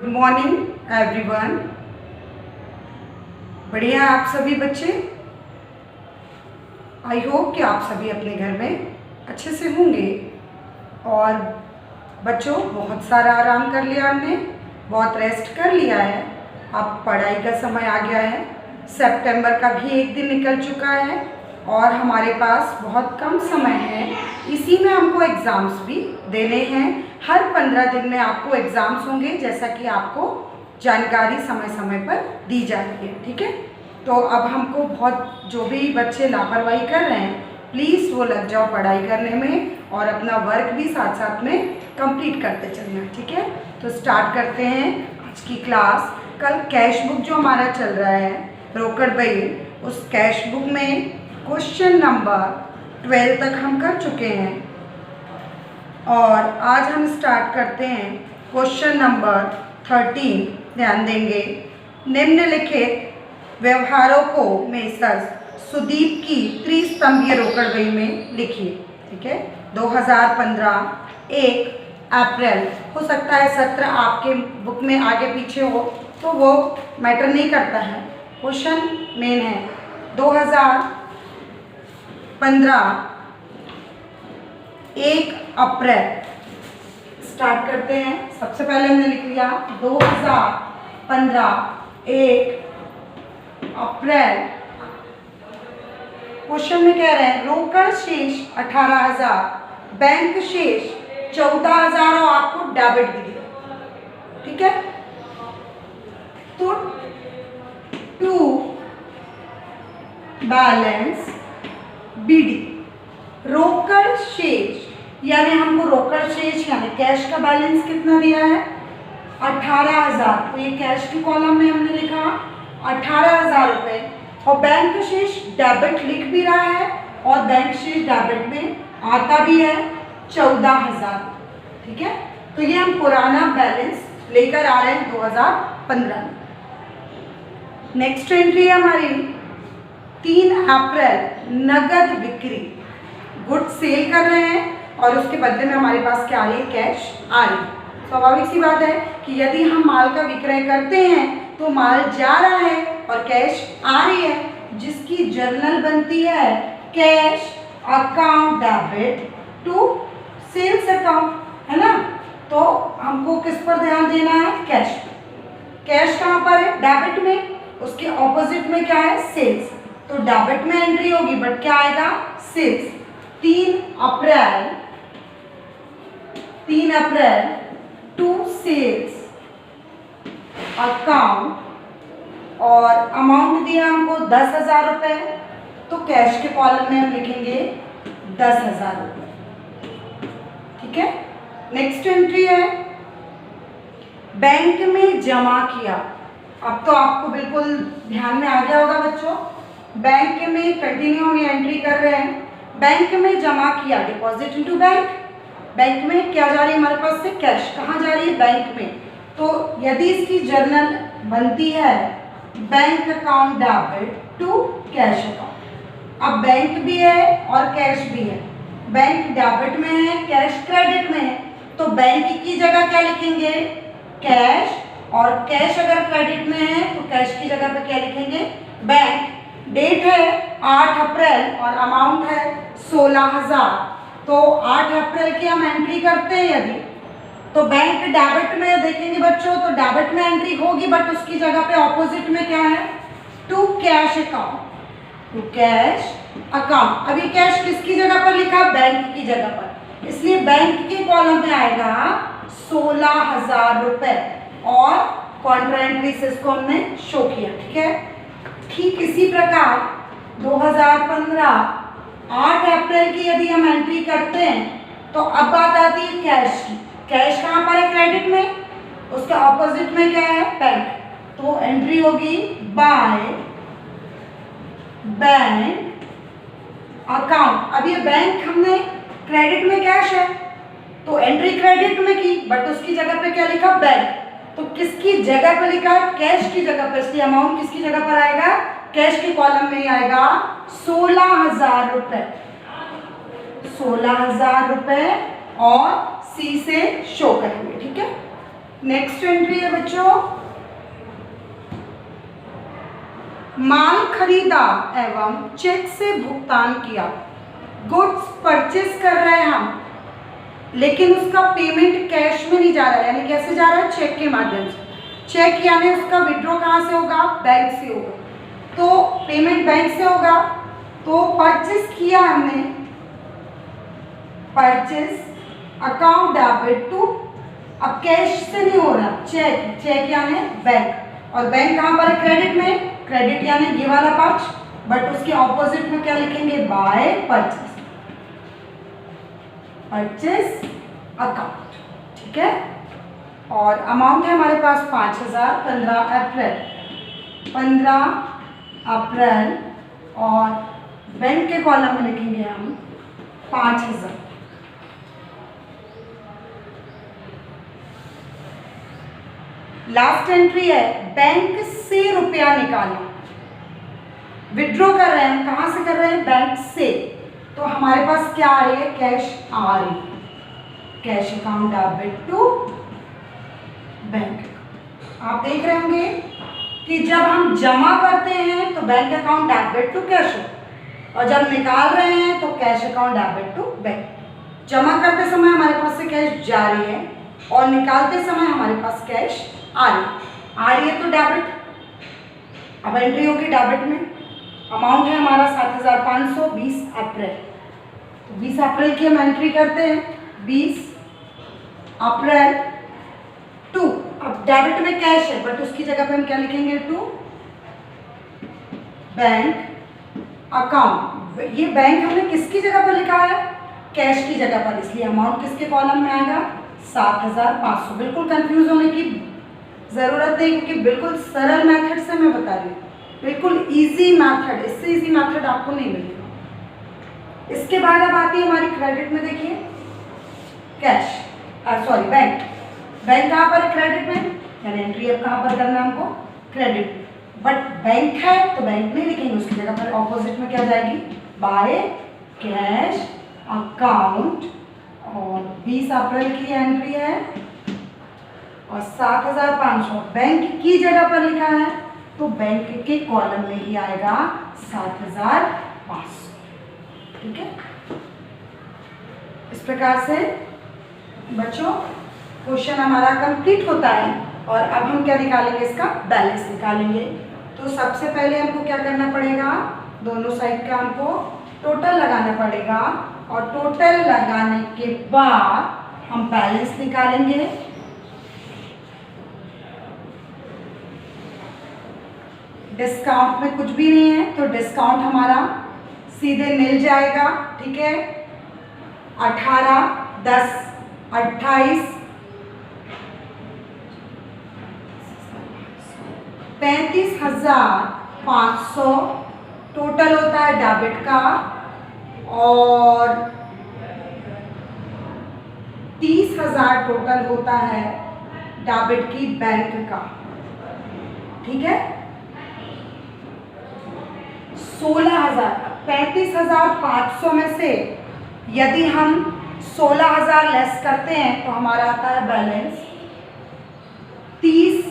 Good morning everyone. बढ़िया आप सभी बच्चे। आई होप कि आप सभी अपने घर में अच्छे से होंगे। और बच्चों, बहुत सारा आराम कर लिया हमने, बहुत रेस्ट कर लिया है। अब पढ़ाई का समय आ गया है। सितंबर का भी एक दिन निकल चुका है और हमारे पास बहुत कम समय है। इसी में हमको एग्ज़ाम्स भी देने हैं। हर 15 दिन में आपको एग्ज़ाम्स होंगे, जैसा कि आपको जानकारी समय समय पर दी जाती है। ठीक है, तो अब हमको बहुत जो भी बच्चे लापरवाही कर रहे हैं, प्लीज़ वो लग जाओ पढ़ाई करने में और अपना वर्क भी साथ साथ में कंप्लीट करते चलना। ठीक है, तो स्टार्ट करते हैं आज की क्लास। कल कैश बुक जो हमारा चल रहा है, रोकड़ बही, उस कैश बुक में क्वेश्चन नंबर 12 तक हम कर चुके हैं और आज हम स्टार्ट करते हैं क्वेश्चन नंबर 13। ध्यान देंगे। निम्नलिखित व्यवहारों को मेसर्स सुदीप की त्रिस्तंभीय रोकड़ बही में लिखिए। ठीक है, 2015 1 अप्रैल। हो सकता है सत्र आपके बुक में आगे पीछे हो, तो वो मैटर नहीं करता है। क्वेश्चन मेन है 2015 1 अप्रैल। स्टार्ट करते हैं। सबसे पहले हमने लिख लिया 2015 1 अप्रैल। क्वेश्चन में कह रहे हैं रोकड़ शेष 18,000, बैंक शेष 14,000 और आपको डेबिट भी दिया। ठीक है, तो टू बैलेंस बीडी रोकड़ शेष, यानी हमको रोकड़ शेष यानी कैश का बैलेंस कितना दिया है 18,000। तो ये कैश की कॉलम में हमने लिखा 18,000 रुपये और बैंक शेष डेबिट लिख भी रहा है और बैंक शेष डेबिट में आता भी है 14,000। ठीक है, तो ये हम पुराना बैलेंस लेकर आ रहे हैं 2015 में। नेक्स्ट एंट्री है हमारी 3 अप्रैल। नगद बिक्री, गुड सेल कर रहे हैं और उसके बदले में हमारे पास क्या आ रही है, कैश आ रही है। स्वाभाविक सी बात है कि यदि हम माल का विक्रय करते हैं तो माल जा रहा है और कैश आ रही है, जिसकी जर्नल बनती है cash account debit to sales account, है ना। तो हमको किस पर ध्यान देना है, कैश। कैश कहाँ पर है, डेबिट में, उसके ऑपोजिट में क्या है, सेल्स। तो डेबिट में एंट्री होगी बट क्या आएगा, sales. 3 April to sales account और अमाउंट दिया हमको 10,000 रुपये, तो कैश के कॉलम में हम लिखेंगे 10,000 रुपये। ठीक है, नेक्स्ट एंट्री है बैंक में जमा किया। अब तो आपको बिल्कुल ध्यान में आ गया होगा बच्चों, बैंक में कंटिन्यू हम ये एंट्री कर रहे हैं। बैंक में जमा किया, डिपॉजिट इनटू बैंक। बैंक में क्या जा रही है हमारे पास से, कैश। कहाँ जा रही है, बैंक में। तो यदि इसकी जर्नल बनती है bank account debit to cash account. अब बैंक भी है और कैश भी है। बैंक डेबिट में है, कैश क्रेडिट में है, तो बैंक की जगह क्या लिखेंगे, कैश। और कैश अगर क्रेडिट में है तो कैश की जगह पे क्या लिखेंगे, बैंक। डेट है 8 अप्रैल और अमाउंट है 16,000। तो 8 अप्रैल की हम एंट्री करते हैं यदि, तो बैंक डेबिट में देखेंगे बच्चों, तो डेबिट में एंट्री होगी बट उसकी जगह पे ऑपोजिट में क्या है, to cash account. To cash account. अभी कैश किसकी जगह पर लिखा, बैंक की जगह पर, इसलिए बैंक के कॉलम में आएगा 16,000 रुपये और कॉन्ट्रा एंट्री से इसको हमने शो किया। ठीक है, ठीक इसी प्रकार 2015 8 अप्रैल की यदि हम एंट्री करते हैं तो अब बात आती है कैश की। कैश कहाँ पर है, क्रेडिट में, उसके ऑपोजिट में क्या है, बैंक। तो एंट्री होगी बाय बैंक अकाउंट। अब ये बैंक हमने क्रेडिट में कैश है तो एंट्री क्रेडिट में की बट उसकी जगह पे क्या लिखा, बैंक। तो किसकी जगह पे लिखा, कैश की जगह पर, इसलिए अमाउंट किसकी जगह पर आएगा, कैश के कॉलम में ही आएगा 16,000 रुपये। 16,000 रुपये और सी से शो करेंगे। ठीक है, नेक्स्ट एंट्री है बच्चों, माल खरीदा एवं चेक से भुगतान किया। गुड्स परचेस कर रहे हैं हम, लेकिन उसका पेमेंट कैश में नहीं जा रहा है, यानी कैसे जा रहा है, चेक के माध्यम से। चेक यानी उसका विड्रॉ कहाँ से होगा, बैंक से होगा, तो पेमेंट बैंक से होगा। तो परचेस किया हमने, परचेस अकाउंट डेबिट टू, अब कैश से नहीं हो रहा, चेक, चेक यानी बैंक, और बैंक कहाँ पर है, क्रेडिट में, क्रेडिट यानी ये वाला पक्ष, बट उसके ऑपोजिट में क्या लिखेंगे, बाय परचेस, परचेस अकाउंट, ठीक है। और अमाउंट है हमारे पास 5000, 15 अप्रैल, और बैंक के कॉलम में लिखेंगे हम 5000। लास्ट एंट्री है, बैंक से रुपया निकाला, विड्रॉ कर रहे हैं हम, कहां से कर रहे हैं, बैंक से, तो हमारे पास क्या आ रही है, कैश आ रही है, cash account debit to bank. आप देख रहे होंगे कि जब हम जमा करते हैं तो bank account debit to cash हो, और जब निकाल रहे हैं तो cash account debit to bank. जमा करते समय हमारे पास से कैश जा रही है, और निकालते समय हमारे पास कैश आ रही है तो डेबिट। अब एंट्री होगी डेबिट में, अमाउंट है हमारा 7500, 20 अप्रैल, तो 20 अप्रैल की हम एंट्री करते हैं, 20 अप्रैल टू, अब डेबिट में कैश है बट उसकी जगह पे हम क्या लिखेंगे, टू बैंक अकाउंट। ये बैंक हमने किसकी जगह पर लिखा है, कैश की जगह पर, इसलिए अमाउंट किसके कॉलम में आएगा, 7500। बिल्कुल कंफ्यूज होने की ज़रूरत नहीं, क्योंकि बिल्कुल सरल मेथड से मैं बता रही हूँ, बिल्कुल इजी मेथड, इससे इजी मेथड आपको नहीं मिलेगा। इसके बाद अब आती है हमारी क्रेडिट में, देखिए कैश, सॉरी बैंक, बैंक कहाँ पर है, क्रेडिट में, यानी एंट्री अब कहाँ पर करना है हमको, क्रेडिट, बट बैंक है तो बैंक नहीं लिखेंगे, उसकी जगह पर ऑपोजिट में क्या जाएगी, बाय कैश अकाउंट, और 20 अप्रैल की एंट्री है, और 7500 बैंक की जगह पर लिखा है, तो बैंक के कॉलम में ही आएगा 7500, ठीक है। इस प्रकार से बच्चों क्वेश्चन हमारा कंप्लीट होता है, और अब हम क्या निकालेंगे, इसका बैलेंस निकालेंगे। तो सबसे पहले हमको क्या करना पड़ेगा, दोनों साइड का हमको टोटल लगाना पड़ेगा, और टोटल लगाने के बाद हम बैलेंस निकालेंगे। डिस्काउंट में कुछ भी नहीं है, तो डिस्काउंट हमारा सीधे मिल जाएगा, ठीक है। 18, 10, 28, 35,500 टोटल होता है डेबिट का, और 30,000 टोटल होता है डेबिट की बैंक का, ठीक है। 16,000, 35,500 में से यदि हम 16,000 लेस करते हैं तो हमारा आता है बैलेंस 30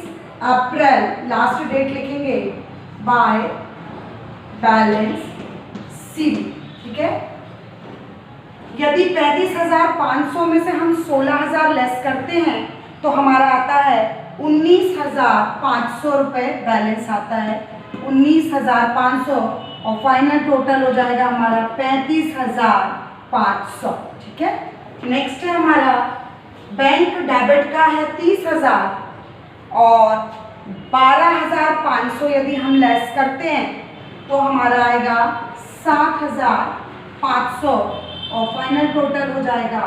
अप्रैल, लास्ट डेट लिखेंगे, बाय बैलेंस सी, ठीक है। यदि 35,500 में से हम 16,000 लेस करते हैं तो हमारा आता है 19,500 रुपये बैलेंस आता है, 19,500, और फाइनल टोटल हो जाएगा हमारा 35,500, ठीक है। नेक्स्ट है हमारा बैंक डेबिट का है 30,000, और 12,500 यदि हम लेस करते हैं तो हमारा आएगा 7,500, और फाइनल टोटल हो जाएगा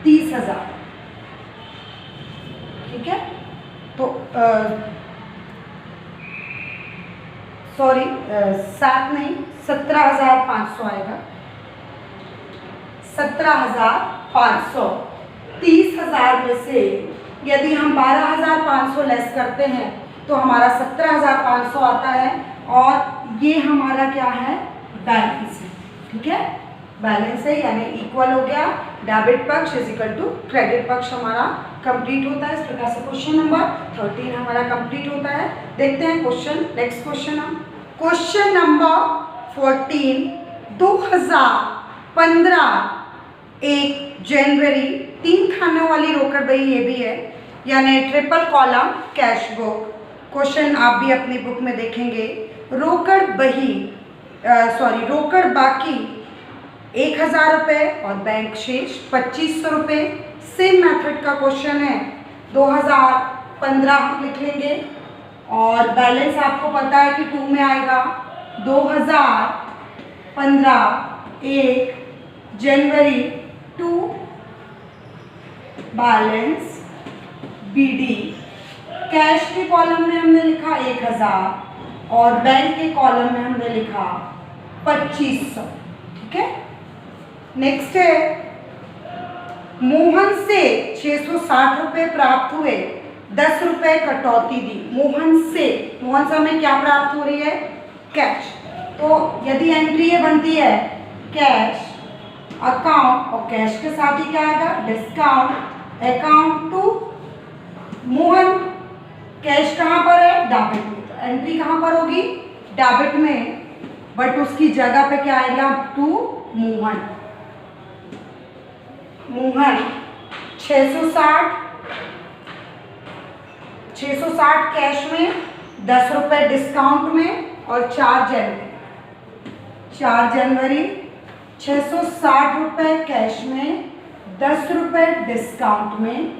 30,000, ठीक है। तो सॉरी 7 नहीं, 17,500 आएगा, 17,500। 30,000 में से यदि हम 12,500 लेस करते हैं तो हमारा 17,500 आता है, और ये हमारा क्या है, बैलेंस है, ठीक है। बैलेंस है, यानी इक्वल हो गया। डेबिट पक्ष इज इक्वल टू क्रेडिट पक्ष हमारा कंप्लीट होता है। इस प्रकार से क्वेश्चन नंबर 13 हमारा कंप्लीट होता है। देखते हैं क्वेश्चन, नेक्स्ट क्वेश्चन हम क्वेश्चन नंबर 14 2015 1 जनवरी 3 खानों वाली रोकड़ बही ये भी है, यानी triple column cash book. Question आप भी अपनी बुक में देखेंगे। रोकड़ बही रोकड़ बाकी 1000 रुपये और बैंक शेष 2500 रुपये। सेम मेथड का क्वेश्चन है। 2015 हम लिख लेंगे और बैलेंस आपको पता है कि 2 में आएगा। 2015 1 जनवरी 2 बैलेंस बीडी। कैश के कॉलम में हमने लिखा 1000 और बैंक के कॉलम में हमने लिखा 2500। ठीक है। नेक्स्ट है मोहन से 660 रुपये प्राप्त हुए, 10 रुपये कटौती दी। मोहन से हमें क्या प्राप्त हो रही है? कैश। तो यदि एंट्री ये बनती है कैश अकाउंट और कैश के साथ ही क्या आएगा? Discount account to Mohan. Cash कहाँ पर है? डेबिट में। तो एंट्री कहाँ पर होगी? डेबिट में, बट उसकी जगह पे क्या आएगा? टू मोहन। मोहन 660 कैश में, 10 रुपये डिस्काउंट में और 4 जनवरी 660 रुपये कैश में, 10 रुपये डिस्काउंट में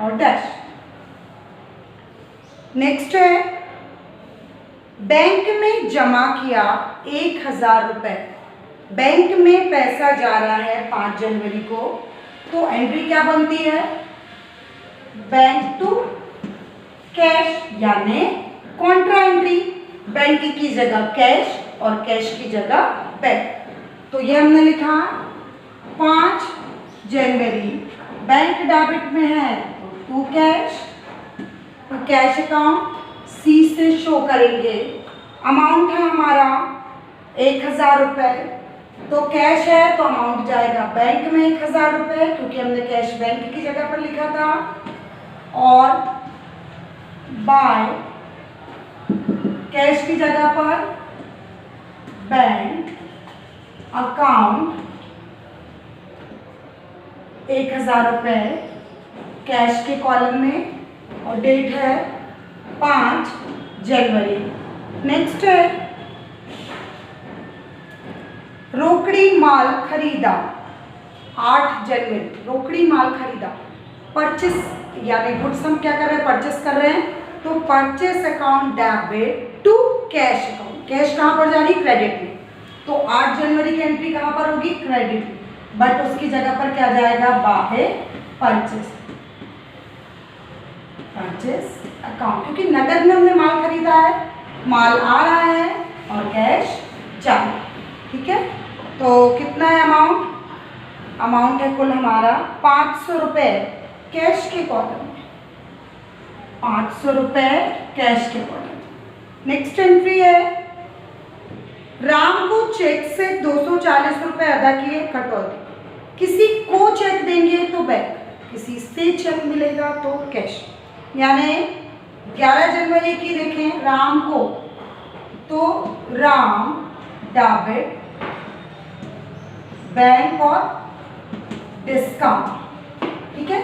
और डैश। नेक्स्ट है बैंक में जमा किया 1000 रुपये। बैंक में पैसा जा रहा है 5 जनवरी को, तो एंट्री क्या बनती है? बैंक टू कैश, यानी कॉन्ट्रा एंट्री। बैंक की जगह कैश और कैश की जगह बैंक। तो ये हमने लिखा 5 जनवरी बैंक डेबिट में है तो टू कैश, तो कैश अकाउंट सी से शो करेंगे। अमाउंट है हमारा 1000 रुपये, तो कैश है तो अमाउंट जाएगा बैंक में 1000 रुपये, क्योंकि हमने कैश बैंक की जगह पर लिखा था। और बाय कैश की जगह पर बैंक अकाउंट 1000 रुपये कैश के कॉलम में और डेट है 5 जनवरी। नेक्स्ट है रोकड़ी माल खरीदा 8 जनवरी। रोकड़ी माल खरीदा, परचेस यानी गुड्स हम क्या कर रहे हैं? परचेस कर रहे हैं, तो purchase account debit to cash account. Cash कहाँ पर जा रही? क्रेडिट में। तो 8 जनवरी की एंट्री कहाँ पर होगी? क्रेडिट में, बट उसकी जगह पर क्या जाएगा? बाय परचेस अकाउंट, क्योंकि नकद में हमने माल खरीदा है, माल आ रहा है और कैश जा रहा है। ठीक है। तो कितना है अमाउंट? अमाउंट है कुल हमारा 500 रुपये कैश के कॉलम में, 500 रुपये कैश के कॉलम। नेक्स्ट एंट्री है राम को चेक से 240 रुपये अदा किए, कटौती। किसी को चेक देंगे तो बैंक, किसी से चेक मिलेगा तो कैश। यानी 11 जनवरी की देखें राम को, तो राम डेबिट बैंक और डिस्काउंट। ठीक है।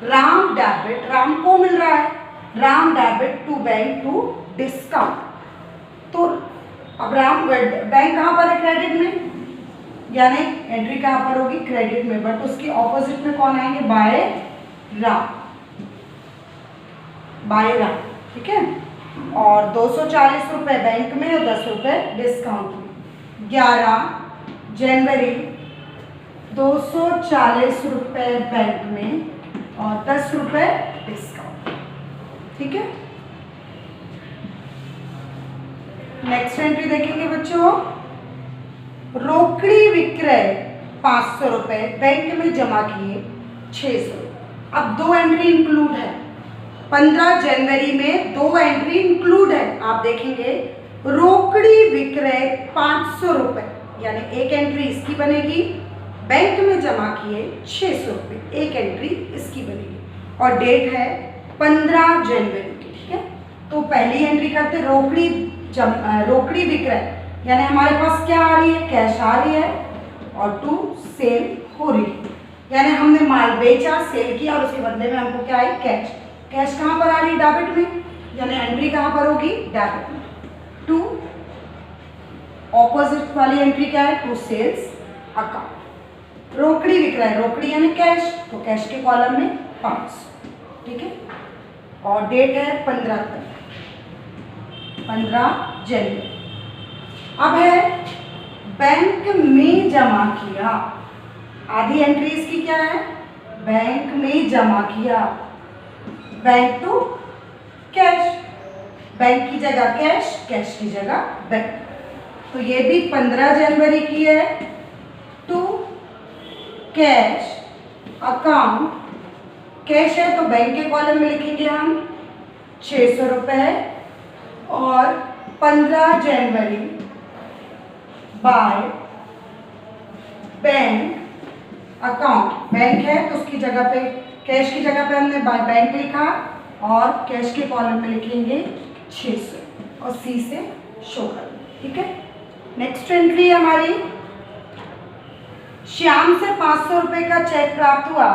राम डेबिट, राम को मिल रहा है, Ram debit to bank to discount. तो अब राम बैंक कहाँ पर है? क्रेडिट में, यानी एंट्री कहाँ पर होगी? क्रेडिट में, बट उसकी ऑपोजिट में कौन आएंगे? बाय राम। ठीक है। और 240 रुपये बैंक में और 10 रुपये डिस्काउंट में। 11 जनवरी 240 रुपये बैंक में और 10 रुपये डिस्काउंट। ठीक है। नेक्स्ट एंट्री देखेंगे बच्चों, रोकड़ी विक्रय 500 रुपये बैंक में जमा किए 600। अब 2 एंट्री इंक्लूड है। 15 जनवरी में 2 एंट्री इंक्लूड है। आप देखेंगे रोकड़ी विक्रय 500 रुपये, यानी एक एंट्री इसकी बनेगी, बैंक में जमा किए 600 रुपये, एक एंट्री इसकी बनेगी और डेट है 15 जनवरी की। ठीक है, तो पहली एंट्री करते रोकड़ी विक्रय, यानी हमारे पास क्या आ रही है, कैश आ रही है और टू सेल हो रही है, यानी हमने माल बेचा, सेल किया और उसके बदले में हमको क्या आई, कैश। कैश कहाँ पर आ रही है, डेबिट में, यानी एंट्री कहाँ पर होगी, डेबिट में। टू ऑपोजिट वाली एंट्री क्या है, टू सेल्स अकाउंट। रोकड़ी विक्रय, रोकड़ी यानी कैश, तो कैश के कॉलम में 500। ठीक है, और डेट है 15 जनवरी। अब है बैंक में जमा किया, आधी एंट्री इसकी क्या है, बैंक में जमा किया, बैंक टू कैश, बैंक की जगह कैश, कैश की जगह बैंक, तो ये भी 15 जनवरी की है। टू कैश अकाउंट, कैश है तो बैंक के कॉलम में लिखेंगे हम 600 रुपये और 15 जनवरी बाय बैंक अकाउंट, बैंक है तो उसकी जगह पे, कैश की जगह पे हमने बाय बैंक लिखा और कैश के कॉलम में लिखेंगे 600 और सी से शो कर। ठीक है, नेक्स्ट एंट्री है हमारी, श्याम से 500 रुपये का चेक प्राप्त हुआ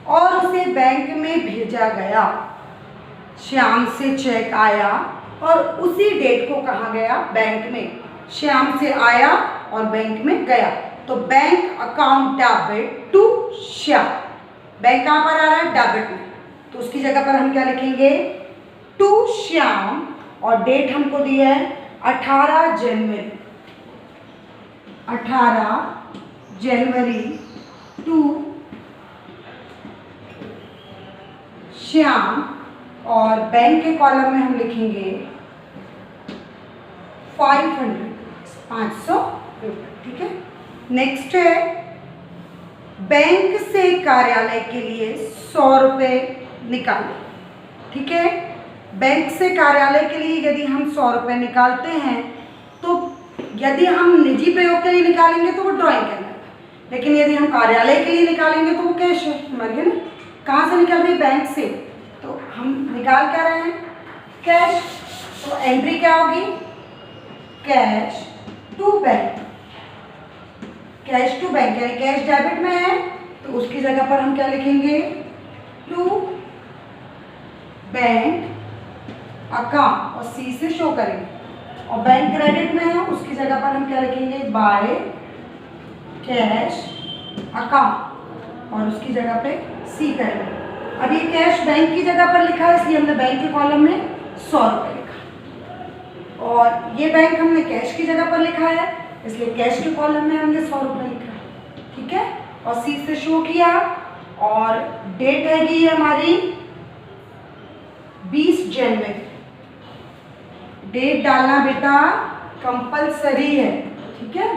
और उसे बैंक में भेजा गया। श्याम से चेक आया और उसी डेट को कहा गया, बैंक में। श्याम से आया और बैंक में गया, तो bank account debit to Shyam, bank कहाँ पर आ रहा है, डेबिट में, तो उसकी जगह पर हम क्या लिखेंगे, टू श्याम और डेट हमको दी है 18 जनवरी, 18 जनवरी टू श्याम और बैंक के कॉलम में हम लिखेंगे 500 रुपये। ठीक है, नेक्स्ट है बैंक से कार्यालय के लिए 100 रुपये निकालें। ठीक है, बैंक से कार्यालय के लिए यदि हम 100 रुपये निकालते हैं तो यदि हम निजी प्रयोग के लिए निकालेंगे तो वो ड्राइंग करना है, लेकिन यदि हम कार्यालय के लिए निकालेंगे तो वो कैश है हमारी, है ना। कहाँ से निकल रही है, बैंक से, तो हम निकाल क्या रहे हैं, कैश, तो एंट्री क्या होगी, cash to bank, cash to bank, यानी कैश डेबिट में है तो उसकी जगह पर हम क्या लिखेंगे, टू बैंक अकाउंट और सी से शो करेंगे, और बैंक क्रेडिट में है उसकी जगह पर हम क्या लिखेंगे, बाय कैश अकाउंट और उसकी जगह पे सी करेंगे। अब ये कैश बैंक की जगह पर लिखा है इसलिए हमने बैंक के कॉलम में 100 रुपये लिखा, और ये बैंक हमने कैश की जगह पर लिखा है इसलिए कैश के कॉलम में हमने 100 रुपये लिखा। ठीक है, और सी से शो किया, और डेट हैगी हमारी 20 जनवरी, डेट डालना बेटा कंपलसरी है। ठीक है,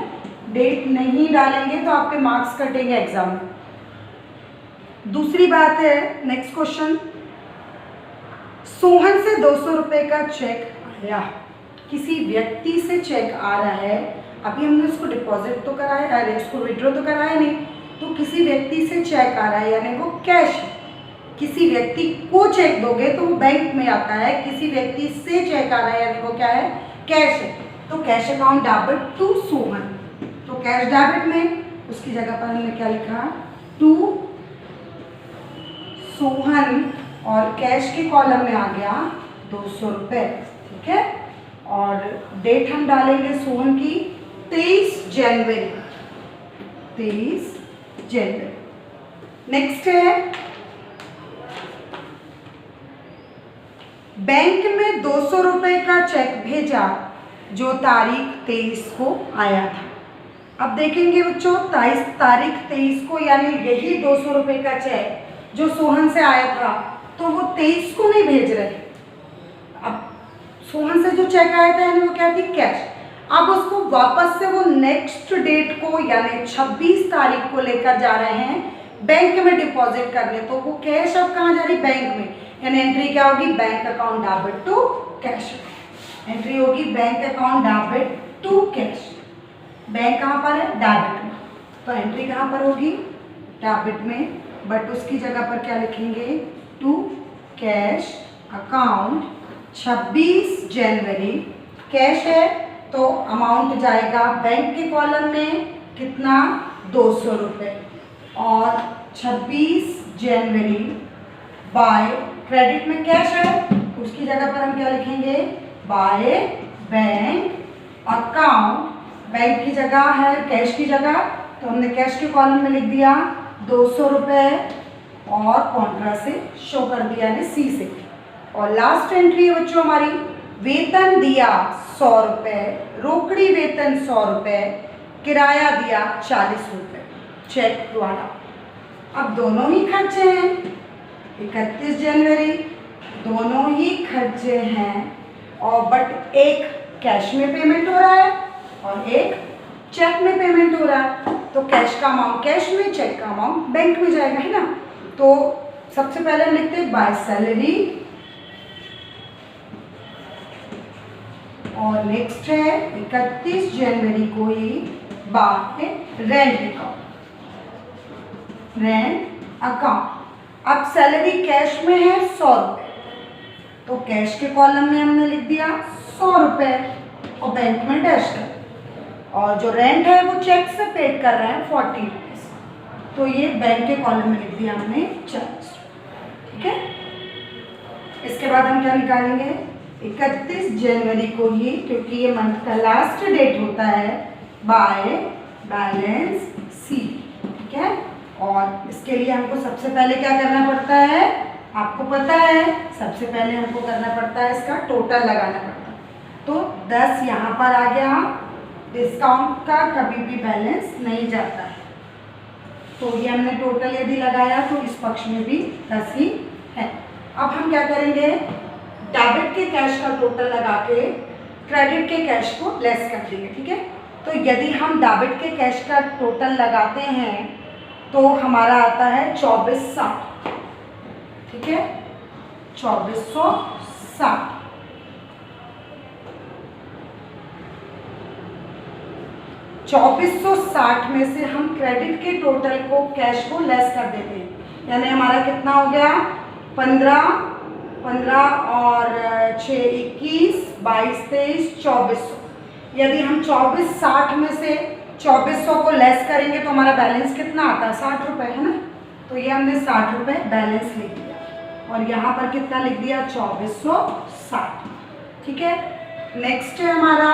डेट नहीं डालेंगे तो आपके मार्क्स कटेंगे एग्जाम में। दूसरी बात है, नेक्स्ट क्वेश्चन, सोहन से 200 रुपये का चेक आया, किसी व्यक्ति से चेक आ रहा है, अभी हमने उसको डिपॉजिट तो कराया, अरे उसको विड्रॉ तो कराया नहीं, तो किसी व्यक्ति से चेक आ रहा है यानी वो कैश है। किसी व्यक्ति को चेक दोगे तो वो बैंक में आता है, किसी व्यक्ति से चेक आ रहा है यानी वो क्या है, कैश है, तो cash account debit to Sohan, तो कैश डेबिट में उसकी जगह पर हमने क्या लिखा, टू सोहन और कैश के कॉलम में आ गया 200 रुपये। ठीक है, और डेट हम डालेंगे सोहन की 23 जनवरी, 23 जनवरी। नेक्स्ट है, बैंक में 200 रुपये का चेक भेजा जो तारीख 23 को आया था। अब देखेंगे बच्चों, तारीख 23 को, यानी यही 200 रुपये का चेक जो सोहन से आया था तो वो 23 को नहीं भेज रहे। अब सोहन से जो चेक आया था यानी वो क्या थी, कैश, अब उसको वापस से वो नेक्स्ट डेट को यानी 26 तारीख को लेकर जा रहे हैं बैंक में डिपॉजिट करने, तो वो कैश अब कहाँ जा रही, बैंक में, यानी एंट्री क्या होगी, bank account debit to cash, entry होगी bank account debit to cash. Bank कहाँ पर है? डेबिट में। तो एंट्री कहाँ पर होगी? डेबिट में, बट उसकी जगह पर क्या लिखेंगे? To cash account 26 January. Cash है तो अमाउंट जाएगा बैंक के कॉलम में, कितना? 200 रुपये। और 26 जनवरी बाय, क्रेडिट में कैश है तो उसकी जगह पर हम क्या लिखेंगे? By bank account. बैंक की जगह है कैश की जगह, तो हमने कैश के कॉलम में लिख दिया 200 रुपये और कॉन्ट्रा से शो कर दिया ने सी से। और लास्ट एंट्री है बच्चों हमारी, वेतन दिया 100 रुपये, रोकड़ी वेतन 100 रुपये, किराया दिया 40 रुपये चेक द्वारा। अब दोनों ही खर्चे हैं, 31 जनवरी दोनों ही खर्चे हैं, और बट एक कैश में पेमेंट हो रहा है और एक चेक में पेमेंट हो रहा है। तो कैश का अमाउंट कैश में, चेक का अमाउंट बैंक में जाएगा, है ना। तो सबसे पहले हम लिखते हैं बाय सैलरी, और नेक्स्ट है 31 जनवरी को ही by rent account, rent account. अब सैलरी कैश में है 100 रुपये, तो कैश के कॉलम में हमने लिख दिया 100 रुपये और बैंक में डैश कर, और जो रेंट है वो चेक से पेड कर रहे हैं 40 रुपीज़, तो ये बैंक के कॉलम में लिख दिया हमने 40। ठीक है, इसके बाद हम क्या निकालेंगे? 31 जनवरी को ही, क्योंकि ये मंथ का लास्ट डेट होता है, बाय बैलेंस सी। ठीक है, और इसके लिए हमको सबसे पहले क्या करना पड़ता है? आपको पता है, सबसे पहले हमको करना पड़ता है इसका टोटल लगाना पड़ता है। तो 10 यहाँ पर आ गया, डिस्काउंट का कभी भी बैलेंस नहीं जाता है, तो ये हमने टोटल यदि लगाया तो इस पक्ष में भी 10 ही है। अब हम क्या करेंगे? डेबिट के कैश का टोटल लगा के क्रेडिट के कैश को लेस कर देंगे। ठीक है, तो यदि हम डेबिट के कैश का टोटल लगाते हैं तो हमारा आता है 2460। ठीक है, 2460। 2460 में से हम क्रेडिट के टोटल को, कैश को लेस कर देते हैं, यानी हमारा कितना हो गया? 15 और 6 21, 22 23, 2400। यदि हम 2460 में से 2400 को लेस करेंगे तो हमारा बैलेंस कितना आता है? 60 रुपये, है ना। तो ये हमने 60 रुपये बैलेंस लिख दिया, और यहाँ पर कितना लिख दिया? 2460। ठीक है, नेक्स्ट है हमारा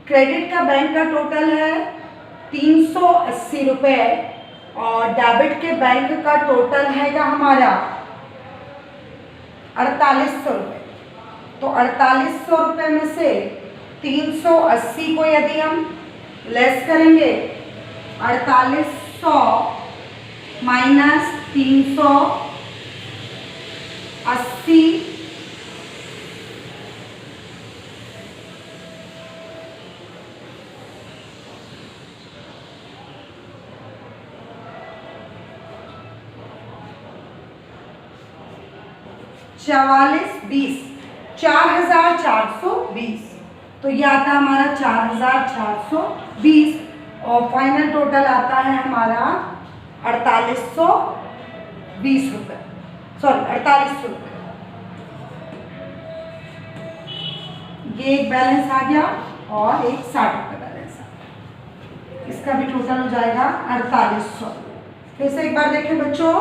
क्रेडिट का बैंक का टोटल है 380 रुपये, और डेबिट के बैंक का टोटल हैगा हमारा 4800 रुपये। तो 4800 रुपये में से 380 को यदि हम लेस करेंगे, 4800 माइनस 380, चवालीस 20, 4420। तो ये आता है हमारा 4420, और फाइनल टोटल आता है हमारा 4820 रुपये, सॉरी 4800 रुपये। ये एक बैलेंस आ गया और एक 60 रुपये बैलेंस आ गया, इसका भी टोटल हो जाएगा 4800। फिर से एक बार देखें बच्चों,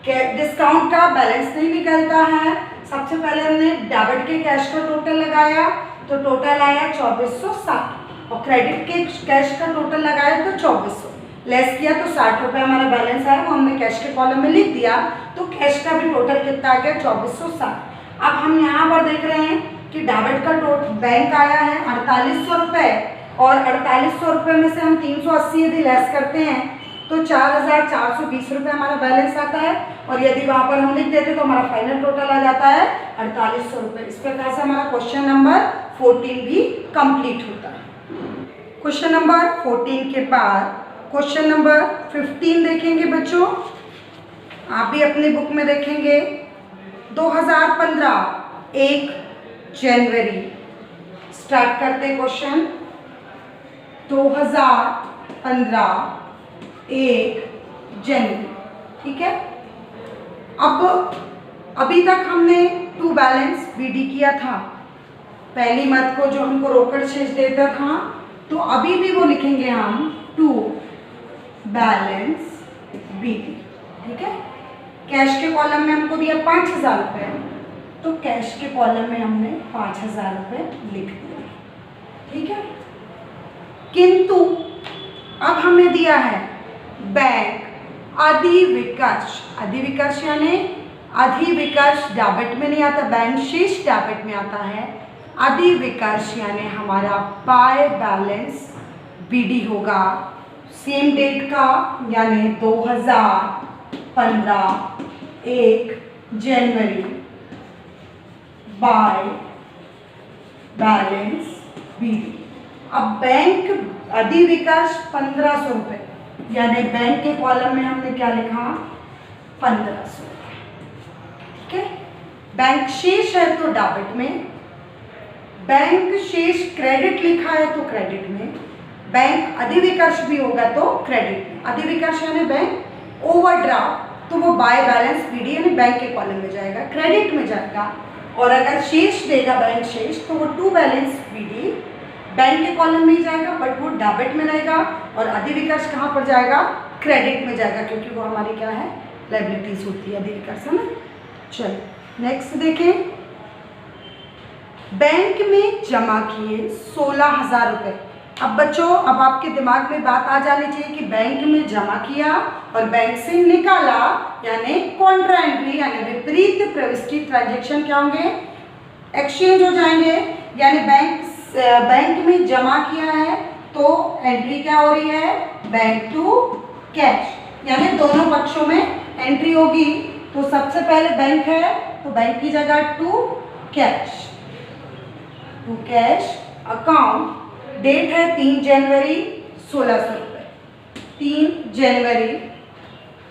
डिस्काउंट का बैलेंस नहीं निकलता है। सबसे पहले हमने डेबिट के कैश का टोटल लगाया तो टोटल आया 2460, और क्रेडिट के कैश का टोटल लगाया तो 2400, लेस किया तो 60 रुपये हमारा बैलेंस आया, वो हमने कैश के कॉलम में लिख दिया। तो कैश का भी टोटल कितना आ गया? 2460। अब हम यहाँ पर देख रहे हैं कि डेबिट का बैंक आया है 4800 रुपये, और 4800 रुपये में से हम 380 यदि लेस करते हैं तो 4420 रुपये हमारा बैलेंस आता है, और यदि वहाँ पर हम लिख देते तो हमारा फाइनल टोटल आ जाता है 4800 रुपये। इस प्रकार से हमारा क्वेश्चन नंबर 14 भी कंप्लीट होता है। क्वेश्चन नंबर 14 के बाद क्वेश्चन नंबर 15 देखेंगे बच्चों, आप भी अपनी बुक में देखेंगे। 2015 1 जनवरी स्टार्ट करते क्वेश्चन। 2015 1 जनवरी, ठीक है। अब अभी तक हमने टू बैलेंस बीडी किया था, पहली मत को जो हमको रोकड़ शेष देता था, तो अभी भी वो लिखेंगे हम टू बैलेंस बीडी, ठीक है। कैश के कॉलम में हमको दिया 5,000 रुपये, तो कैश के कॉलम में हमने 5,000 रुपये लिख दिया, ठीक है। किंतु अब हमें दिया है बैंक अधिविकर्ष, अधिविकर्ष यानी अधिविकर्ष डेबिट में नहीं आता, बैंक शेष डेबिट में आता है। अधिविकर्ष यानी हमारा बाय बैलेंस बीडी होगा सेम डेट का, यानी 2015 1 जनवरी बाय बैलेंस बीडी। अब बैंक अधिविकर्ष 1,500 रुपये, यानी बैंक के कॉलम में हमने क्या लिखा 1,500, ठीक है। बैंक शेष है तो डेबिट में, बैंक शेष क्रेडिट लिखा है तो क्रेडिट में, बैंक अधिविकर्ष भी होगा तो क्रेडिट में। अधिविकर्ष यानी बैंक ओवरड्राफ्ट, तो वो बाय बैलेंस बीडी यानी बैंक के कॉलम में जाएगा, क्रेडिट में जाएगा। और अगर शेष देगा बैंक शेष, तो वो टू बैलेंस बीडी बैंक के कॉलम में ही जाएगा, बट वो डेबिट में रहेगा। और अधिविकर्ष कहाँ पर जाएगा, क्रेडिट में जाएगा, क्योंकि वो हमारी क्या है लायबिलिटीज होती है अधिविकर्ष, है ना। चलो नेक्स्ट देखें, बैंक में जमा किए 16,000 रुपये। अब बच्चों, अब आपके दिमाग में बात आ जानी चाहिए कि बैंक में जमा किया और बैंक से निकाला, यानी कॉन्ट्रा एंट्री यानी विपरीत प्रविष्टि ट्रांजैक्शन क्या होंगे, एक्सचेंज हो जाएंगे। यानी बैंक में जमा किया है तो एंट्री क्या हो रही है, बैंक टू कैश, यानी दोनों पक्षों में एंट्री होगी। तो सबसे पहले बैंक है तो बैंक की जगह to cash, to cash account. Date है 3 जनवरी 1,600 रुपये, 3 जनवरी,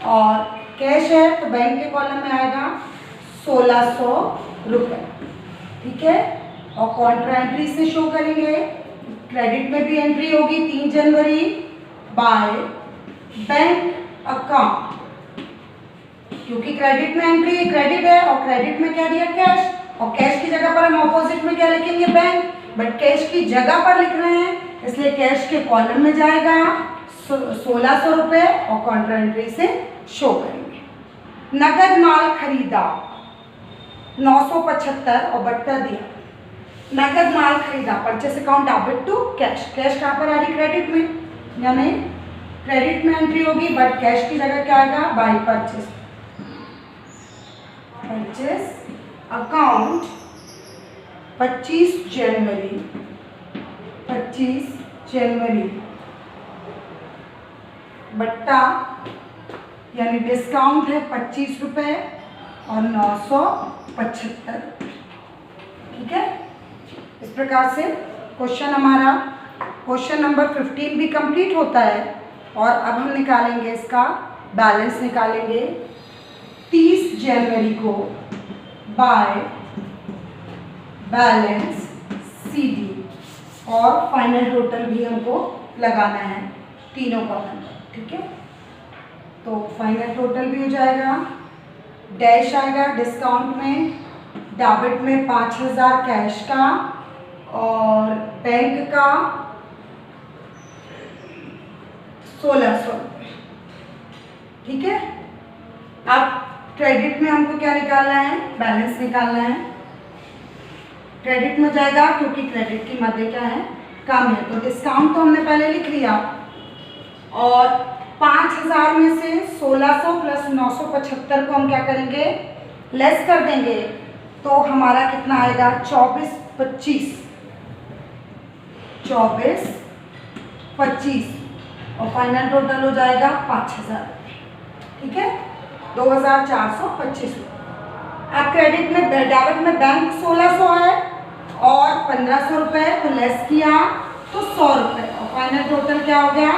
और कैश है तो बैंक के कॉलम में आएगा 1,600 रुपये, ठीक है। और कॉन्ट्रा एंट्री से शो करेंगे, क्रेडिट में भी एंट्री होगी 3 जनवरी बाय बैंक अकाउंट, क्योंकि क्रेडिट में एंट्री क्रेडिट है और क्रेडिट में क्या दिया कैश, और कैश की जगह पर हम ऑपोजिट में क्या लिखेंगे बैंक, बट कैश की जगह पर लिख रहे हैं इसलिए कैश के कॉलम में जाएगा 1,600 रुपये और कॉन्ट्रा एंट्री से शो करेंगे। नगद माल खरीदा 975 और बट्टा दिया। नगद माल खरीदा, purchase account debit to cash, cash कहाँ पर आ रही क्रेडिट में, यानी क्रेडिट में एंट्री होगी, बट कैश की जगह क्या आएगा बाय परचेस, परचेस अकाउंट 25 जनवरी बट्टा, यानी डिस्काउंट है 25 रुपये और 975, ठीक है। इस प्रकार से क्वेश्चन हमारा क्वेश्चन नंबर 15 भी कंप्लीट होता है। और अब हम निकालेंगे इसका बैलेंस, निकालेंगे 30 जनवरी को बाय बैलेंस सीडी, और फाइनल टोटल भी हमको लगाना है तीनों का, ठीक है। तो फाइनल टोटल भी हो जाएगा, डैश आएगा डिस्काउंट में, डेबिट में 5,000 कैश का और बैंक का 1,600 रुपये, ठीक है। अब क्रेडिट में हमको क्या निकालना है, बैलेंस निकालना है। क्रेडिट में जाएगा क्योंकि क्रेडिट की मद क्या है कम है, तो डिस्काउंट तो हमने पहले लिख लिया, और 5,000 में से 1,600 प्लस 975 को हम क्या करेंगे लेस कर देंगे, तो हमारा कितना आएगा 24,25 और फाइनल टोटल हो जाएगा 5,000, ठीक है, 2,425 रुपये। अब क्रेडिट में डेबिट में बैंक 1,600 है और 1,500 रुपये, तो लेस किया तो 100 रुपये और फाइनल टोटल क्या हो गया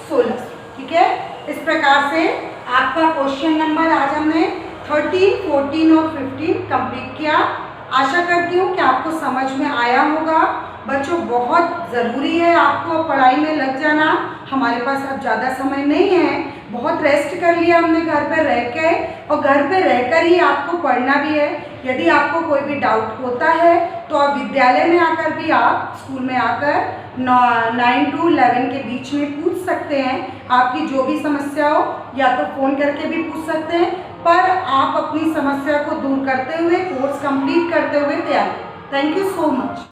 1,600, ठीक है। इस प्रकार से आपका क्वेश्चन नंबर आज हमने 13, 14 और 15 कंप्लीट किया। आशा करती हूँ कि आपको समझ में आया होगा बच्चों बहुत ज़रूरी है आपको पढ़ाई में लग जाना। हमारे पास अब ज़्यादा समय नहीं है, बहुत रेस्ट कर लिया हमने घर पर रह के, और घर पे रहकर ही आपको पढ़ना भी है। यदि आपको कोई भी डाउट होता है तो आप विद्यालय में आकर भी आप स्कूल में आकर 9 to 11 के बीच में पूछ सकते हैं। आपकी जो भी समस्या हो या तो फ़ोन करके भी पूछ सकते हैं, पर आप अपनी समस्या को दूर करते हुए कोर्स कंप्लीट करते हुए तैयार। Thank you so much.